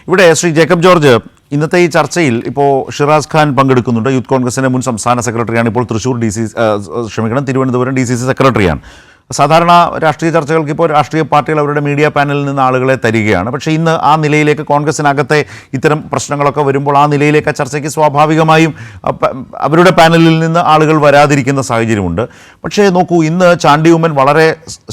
ഇവിടെ Shri Jacob George, ഇന്നത്തെ ഈ ചർച്ചയിൽ ഇപ്പോൾ ഷിറാസ് ഖാൻ പങ്കെടുക്കുന്നുണ്ട്. യൂത്ത് കോൺഗ്രസിൻ്റെ മുൻ സംസ്ഥാന സെക്രട്ടറിയാണ്. ഇപ്പോൾ തിരുവനന്തപുരം DCC സെക്രട്ടറിയാണ്. സാധാരണ രാഷ്ട്രീയ ചർച്ചകൾക്ക് ഇപ്പോൾ രാഷ്ട്രീയ പാർട്ടികൾ അവരുടെ മീഡിയ പാനലിൽ നിന്ന് ആളുകളെ തരികയാണ്. പക്ഷേ ഇന്ന് ആ നിലയിലേക്ക് കോൺഗ്രസിനകത്തെ ഇത്തരം പ്രശ്നങ്ങളൊക്കെ വരുമ്പോൾ ആ നിലയിലേക്ക് ആ ചർച്ചയ്ക്ക് സ്വാഭാവികമായും അവരുടെ പാനലിൽ നിന്ന് ആളുകൾ വരാതിരിക്കുന്ന സാഹചര്യമുണ്ട്. പക്ഷേ നോക്കൂ, ഇന്ന് ചാണ്ടി ഉമ്മൻ വളരെ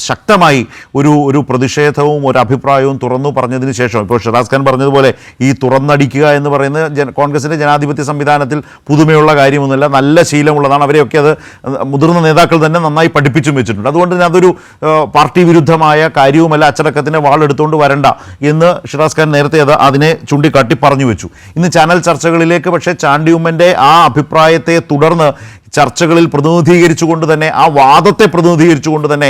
ശക്തമായി ഒരു പ്രതിഷേധവും ഒരു അഭിപ്രായവും തുറന്നു പറഞ്ഞതിന് ശേഷം, ഇപ്പോൾ ഷിറാസ് ഖാൻ പറഞ്ഞതുപോലെ ഈ തുറന്നടിക്കുക എന്ന് പറയുന്നത് കോൺഗ്രസിൻ്റെ ജനാധിപത്യ സംവിധാനത്തിൽ പുതുമയുള്ള കാര്യമൊന്നുമല്ല, നല്ല ശീലമുള്ളതാണ്. അവരെയൊക്കെ അത് മുതിർന്ന നേതാക്കൾ തന്നെ നന്നായി പഠിപ്പിച്ചും വെച്ചിട്ടുണ്ട്. അതുകൊണ്ട് അതൊരു പാർട്ടി വിരുദ്ധമായ കാര്യവുമല്ല, അച്ചടക്കത്തിന് വാളെടുത്തുകൊണ്ട് വരണ്ട എന്ന് ഷിറാസ് ഖാൻ നേരത്തെ അതിനെ ചൂണ്ടിക്കാട്ടി പറഞ്ഞു വെച്ചു. ഇന്ന് ചാനൽ ചർച്ചകളിലേക്ക് പക്ഷേ ചാണ്ടി ഉമ്മൻ്റെ ആ അഭിപ്രായത്തെ തുടർന്ന് ചർച്ചകളിൽ പ്രതിനിധീകരിച്ചുകൊണ്ട് തന്നെ, ആ വാദത്തെ പ്രതിനിധീകരിച്ചുകൊണ്ട് തന്നെ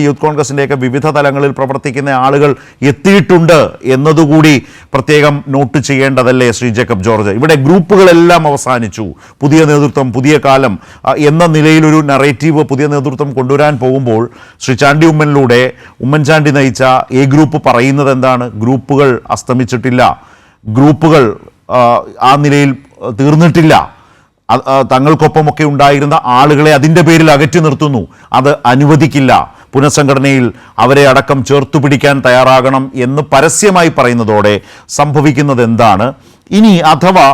യൂത്ത് കോൺഗ്രസിൻ്റെയൊക്കെ വിവിധ തലങ്ങളിൽ പ്രവർത്തിക്കുന്ന ആളുകൾ എത്തിയിട്ടുണ്ട് എന്നതുകൂടി പ്രത്യേകം നോട്ട് ചെയ്യേണ്ടതല്ലേ ശ്രീ ജേക്കബ് ജോർജ്? ഇവിടെ ഗ്രൂപ്പുകളെല്ലാം അവസാനിച്ചു, പുതിയ നേതൃത്വം, പുതിയ കാലം എന്ന നിലയിലൊരു നറേറ്റീവ് പുതിയ നേതൃത്വം കൊണ്ടുവരാൻ പോകുമ്പോൾ ശ്രീ ചാണ്ടി ഉമ്മനിലൂടെ ഉമ്മൻചാണ്ടി നയിച്ച എ ഗ്രൂപ്പ് പറയുന്നത് എന്താണ്? ഗ്രൂപ്പുകൾ അസ്തമിച്ചിട്ടില്ല, ഗ്രൂപ്പുകൾ ആ നിലയിൽ തീർന്നിട്ടില്ല, തങ്ങൾക്കൊപ്പമൊക്കെ ഉണ്ടായിരുന്ന ആളുകളെ അതിൻ്റെ പേരിൽ അകറ്റി നിർത്തുന്നു, അത് അനുവദിക്കില്ല, പുനഃസംഘടനയിൽ അവരെ അടക്കം ചേർത്തുപിടിക്കാൻ തയ്യാറാകണം എന്ന് പരസ്യമായി പറയുന്നതോടെ സംഭവിക്കുന്നത് എന്താണ്? ഇനി അഥവാ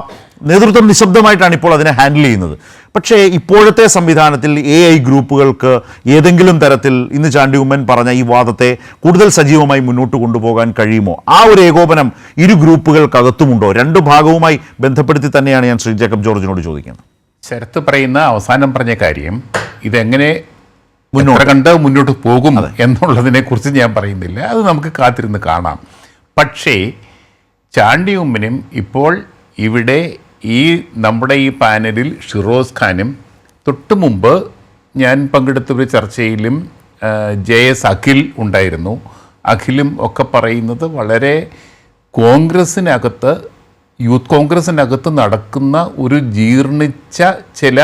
നേതൃത്വം നിശബ്ദമായിട്ടാണ് ഇപ്പോൾ അതിനെ ഹാൻഡിൽ ചെയ്യുന്നത്. പക്ഷേ ഇപ്പോഴത്തെ സംവിധാനത്തിൽ AI ഗ്രൂപ്പുകൾക്ക് ഏതെങ്കിലും തരത്തിൽ ഇന്ന് ചാണ്ടി ഉമ്മൻ പറഞ്ഞ ഈ വാദത്തെ കൂടുതൽ സജീവമായി മുന്നോട്ട് കൊണ്ടുപോകാൻ കഴിയുമോ? ആ ഒരു ഏകോപനം ഇരു ഗ്രൂപ്പുകൾക്കകത്തുമുണ്ടോ? രണ്ടു ഭാഗവുമായി ബന്ധപ്പെടുത്തി തന്നെയാണ് ഞാൻ ശ്രീ ജേക്കബ് ജോർജിനോട് ചോദിക്കുന്നത്. ശരത്ത് പറയുന്ന അവസാനം പറഞ്ഞ കാര്യം, ഇതെങ്ങനെ മുന്നോട്ട് പോകും എന്നുള്ളതിനെ കുറിച്ച് ഞാൻ പറയുന്നില്ല, അത് നമുക്ക് കാത്തിരുന്ന് കാണാം. പക്ഷേ ചാണ്ടി ഉമ്മനും ഇപ്പോൾ ഇവിടെ നമ്മുടെ ഈ പാനലിൽ ഷിറോസ് ഖാനും, തൊട്ട് മുമ്പ് ഞാൻ പങ്കെടുത്ത ഒരു ചർച്ചയിലും JS അഖിൽ ഉണ്ടായിരുന്നു. അഖിലും ഒക്കെ പറയുന്നത് വളരെ യൂത്ത് കോൺഗ്രസിനകത്ത് നടക്കുന്ന ഒരു ജീർണിച്ച ചില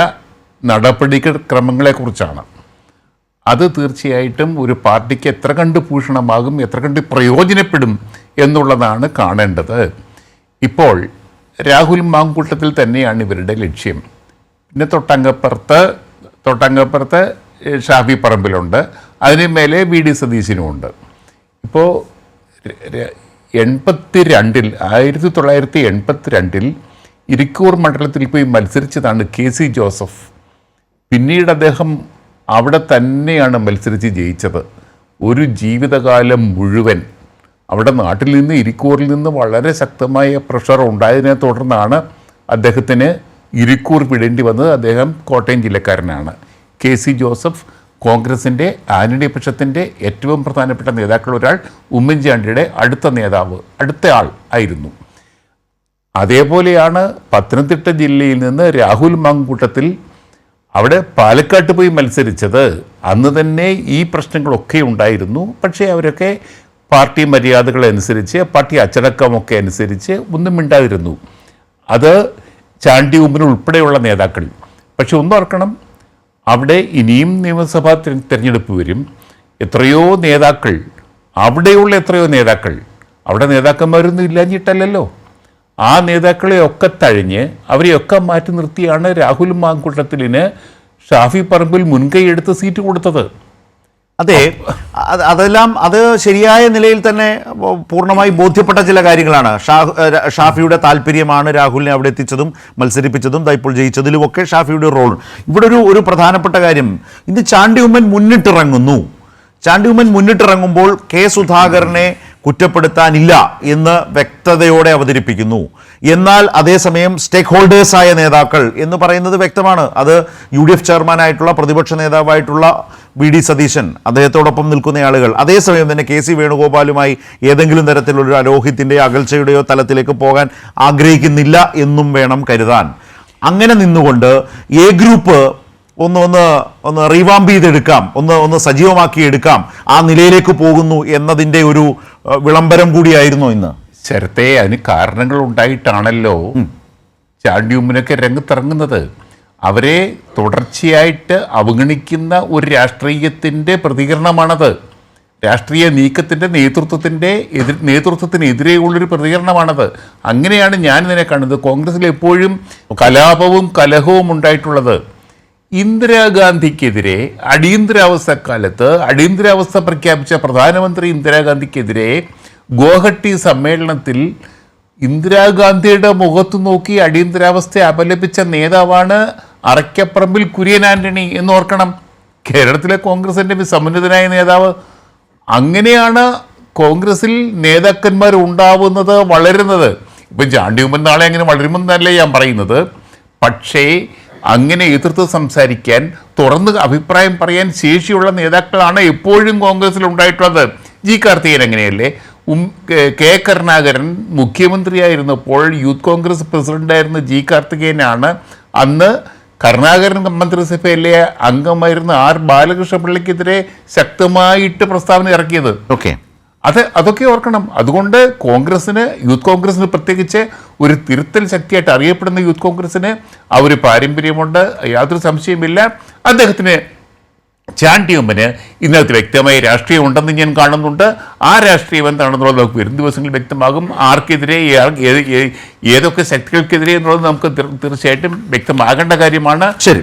നടപടിക്രമങ്ങളെക്കുറിച്ചാണ്. അത് തീർച്ചയായിട്ടും ഒരു പാർട്ടിക്ക് എത്ര കണ്ട് ഭൂഷണമാകും, എത്ര കണ്ട് പ്രയോജനപ്പെടും എന്നുള്ളതാണ് കാണേണ്ടത്. ഇപ്പോൾ രാഹുൽ മാങ്കൂട്ടത്തിൽ തന്നെയാണ് ഇവരുടെ ലക്ഷ്യം. പിന്നെ തൊട്ടങ്കപ്പുറത്ത് ഷാഫി പറമ്പിലുണ്ട്, അതിന് മേലെ VD സതീശനുമുണ്ട്. ഇപ്പോൾ 1982 ഇരിക്കൂർ മണ്ഡലത്തിൽ പോയി മത്സരിച്ചതാണ് KC ജോസഫ്. പിന്നീട് അദ്ദേഹം അവിടെ തന്നെയാണ് മത്സരിച്ച് ജയിച്ചത്. ഒരു ജീവിതകാലം മുഴുവൻ അവിടെ നാട്ടിൽ നിന്ന്, ഇരിക്കൂറിൽ നിന്ന് വളരെ ശക്തമായ പ്രഷർ ഉണ്ടായതിനെ തുടർന്നാണ് അദ്ദേഹത്തിന് ഇരിക്കൂർ വിടേണ്ടി വന്നത്. അദ്ദേഹം കോട്ടയം ജില്ലക്കാരനാണ്. KC ജോസഫ് കോൺഗ്രസിൻ്റെ ആന്റണി പക്ഷത്തിൻ്റെ ഏറ്റവും പ്രധാനപ്പെട്ട നേതാക്കളിൽ ഒരാൾ, ഉമ്മൻചാണ്ടിയുടെ അടുത്ത ആൾ ആയിരുന്നു. അതേപോലെയാണ് പത്തനംതിട്ട ജില്ലയിൽ നിന്ന് രാഹുൽ മാങ്കൂട്ടത്തിൽ അവിടെ പാലക്കാട്ട് പോയി മത്സരിച്ചത്. അന്ന് തന്നെ ഈ പ്രശ്നങ്ങളൊക്കെ ഉണ്ടായിരുന്നു. പക്ഷേ അവരൊക്കെ പാർട്ടി മര്യാദകളനുസരിച്ച്, പാർട്ടി അച്ചടക്കമൊക്കെ അനുസരിച്ച് ഒന്നും മിണ്ടാതിരുന്നു. അത് ചാണ്ടി ഉമ്മൻ ഉൾപ്പെടെയുള്ള നേതാക്കൾ. പക്ഷെ ഒന്നോർക്കണം, അവിടെ ഇനിയും നിയമസഭാ തിരഞ്ഞെടുപ്പ് വരും. അവിടെയുള്ള എത്രയോ നേതാക്കൾ, അവിടെ നേതാക്കന്മാരൊന്നും ഇല്ലാഞ്ഞിട്ടല്ലല്ലോ, ആ നേതാക്കളെയൊക്കെ തഴിഞ്ഞ് അവരെയൊക്കെ മാറ്റി നിർത്തിയാണ് രാഹുൽ മാങ്കൂട്ടത്തിലിന് ഷാഫി പറമ്പിൽ മുൻകൈയെടുത്ത് സീറ്റ് കൊടുത്തത്. അതെ, അതെല്ലാം അത് ശരിയായ നിലയിൽ തന്നെ പൂർണ്ണമായി ബോധ്യപ്പെട്ട ചില കാര്യങ്ങളാണ്. ഷാഫിയുടെ താല്പര്യമാണ് രാഹുലിനെ അവിടെ എത്തിച്ചതും മത്സരിപ്പിച്ചതും ഇപ്പോൾ ജയിച്ചതിലുമൊക്കെ ഷാഫിയുടെ റോൾ. ഇവിടെ ഒരു പ്രധാനപ്പെട്ട കാര്യം, ഇന്ന് ചാണ്ടി ഉമ്മൻ മുന്നിട്ടിറങ്ങുമ്പോൾ K സുധാകരനെ കുറ്റപ്പെടുത്താനില്ല എന്ന് വ്യക്തതയോടെ അവതരിപ്പിക്കുന്നു. എന്നാൽ അതേസമയം സ്റ്റേക്ക് ഹോൾഡേഴ്സായ നേതാക്കൾ എന്ന് പറയുന്നത് വ്യക്തമാണ്. അത് UDF ചെയർമാനായിട്ടുള്ള, പ്രതിപക്ഷ നേതാവായിട്ടുള്ള VD സതീശൻ, അദ്ദേഹത്തോടൊപ്പം നിൽക്കുന്ന ആളുകൾ. അതേസമയം തന്നെ KC വേണുഗോപാലുമായി ഏതെങ്കിലും തരത്തിലൊരു അലോഹിത്തിൻ്റെയോ അകൽച്ചയുടെയോ തലത്തിലേക്ക് പോകാൻ ആഗ്രഹിക്കുന്നില്ല എന്നും വേണം കരുതാൻ. അങ്ങനെ നിന്നുകൊണ്ട് A ഗ്രൂപ്പ് ഒന്ന് റീവാമ്പ് ചെയ്തെടുക്കാം, ഒന്ന് സജീവമാക്കി എടുക്കാം, ആ നിലയിലേക്ക് പോകുന്നു എന്നതിൻ്റെ ഒരു വിളംബരം കൂടിയായിരുന്നു ഇന്ന്. ശരത്തെ, അതിന് കാരണങ്ങൾ ഉണ്ടായിട്ടാണല്ലോ ചാണ്ടി ഉമ്മനൊക്കെ രംഗത്തിറങ്ങുന്നത്. അവരെ തുടർച്ചയായിട്ട് അവഗണിക്കുന്ന ഒരു രാഷ്ട്രീയത്തിൻ്റെ പ്രതികരണമാണത്. രാഷ്ട്രീയ നീക്കത്തിൻ്റെ നേതൃത്വത്തിനെതിരെയുള്ളൊരു പ്രതികരണമാണത്. അങ്ങനെയാണ് ഞാൻ ഇതിനെ കാണുന്നത്. കോൺഗ്രസ്സിൽ എപ്പോഴും കലാപവും കലഹവും ഉണ്ടായിട്ടുള്ളത്. ഇന്ദിരാഗാന്ധിക്കെതിരെ അടിയന്തരാവസ്ഥക്കാലത്ത് അടിയന്തരാവസ്ഥ പ്രഖ്യാപിച്ച പ്രധാനമന്ത്രി ഇന്ദിരാഗാന്ധിക്കെതിരെ ഗോഹട്ടി സമ്മേളനത്തിൽ ഇന്ദിരാഗാന്ധിയുടെ മുഖത്ത് നോക്കി അടിയന്തരാവസ്ഥ അപലപിച്ച നേതാവാണ് അറയ്ക്കപ്പറമ്പിൽ കുര്യൻ ആന്റണി എന്ന് ഓർക്കണം. കേരളത്തിലെ കോൺഗ്രസിൻ്റെ സമുന്നതനായ നേതാവ്. അങ്ങനെയാണ് കോൺഗ്രസിൽ നേതാക്കന്മാർ ഉണ്ടാവുന്നത്, വളരുന്നത്. ഇപ്പം ചാണ്ടി ഉമ്മൻ നാളെ അങ്ങനെ വളരുമെന്നല്ലേ ഞാൻ പറയുന്നത്. പക്ഷേ അങ്ങനെ എതിർത്ത് സംസാരിക്കാൻ, തുറന്ന് അഭിപ്രായം പറയാൻ ശേഷിയുള്ള നേതാക്കളാണ് എപ്പോഴും കോൺഗ്രസിൽ ഉണ്ടായിട്ടുള്ളത്. ജി കാർത്തികേയൻ അങ്ങനെയല്ലേ? കെ കരുണാകരൻ മുഖ്യമന്ത്രിയായിരുന്നപ്പോൾ യൂത്ത് കോൺഗ്രസ് പ്രസിഡന്റായിരുന്ന ജി കാർത്തികേയനാണ് അന്ന് കരുണാകരൻ മന്ത്രിസഭയിലെ അംഗമായിരുന്ന ആർ ബാലകൃഷ്ണപിള്ളയ്ക്കെതിരെ ശക്തമായിട്ട് പ്രസ്താവന ഇറക്കിയത്. അതൊക്കെ ഓർക്കണം. അതുകൊണ്ട് യൂത്ത് കോൺഗ്രസിന് പ്രത്യേകിച്ച് ഒരു തിരുത്തൽ ശക്തിയായിട്ട് അറിയപ്പെടുന്ന യൂത്ത് കോൺഗ്രസിന് ആ ഒരു പാരമ്പര്യമുണ്ട്, യാതൊരു സംശയമില്ല. അദ്ദേഹത്തിന് ചാണ്ടി ഉമ്മന് ഇന്നത്തെ വ്യക്തമായ രാഷ്ട്രീയം ഉണ്ടെന്ന് ഞാൻ കാണുന്നുണ്ട്. ആ രാഷ്ട്രീയം എന്താണെന്നുള്ളത് നമുക്ക് വരും ദിവസങ്ങളിൽ വ്യക്തമാകും. ആർക്കെതിരെ, ഏതൊക്കെ ശക്തികൾക്കെതിരെ എന്നുള്ളത് നമുക്ക് തീർച്ചയായിട്ടും വ്യക്തമാകേണ്ട കാര്യമാണ്. ശരി.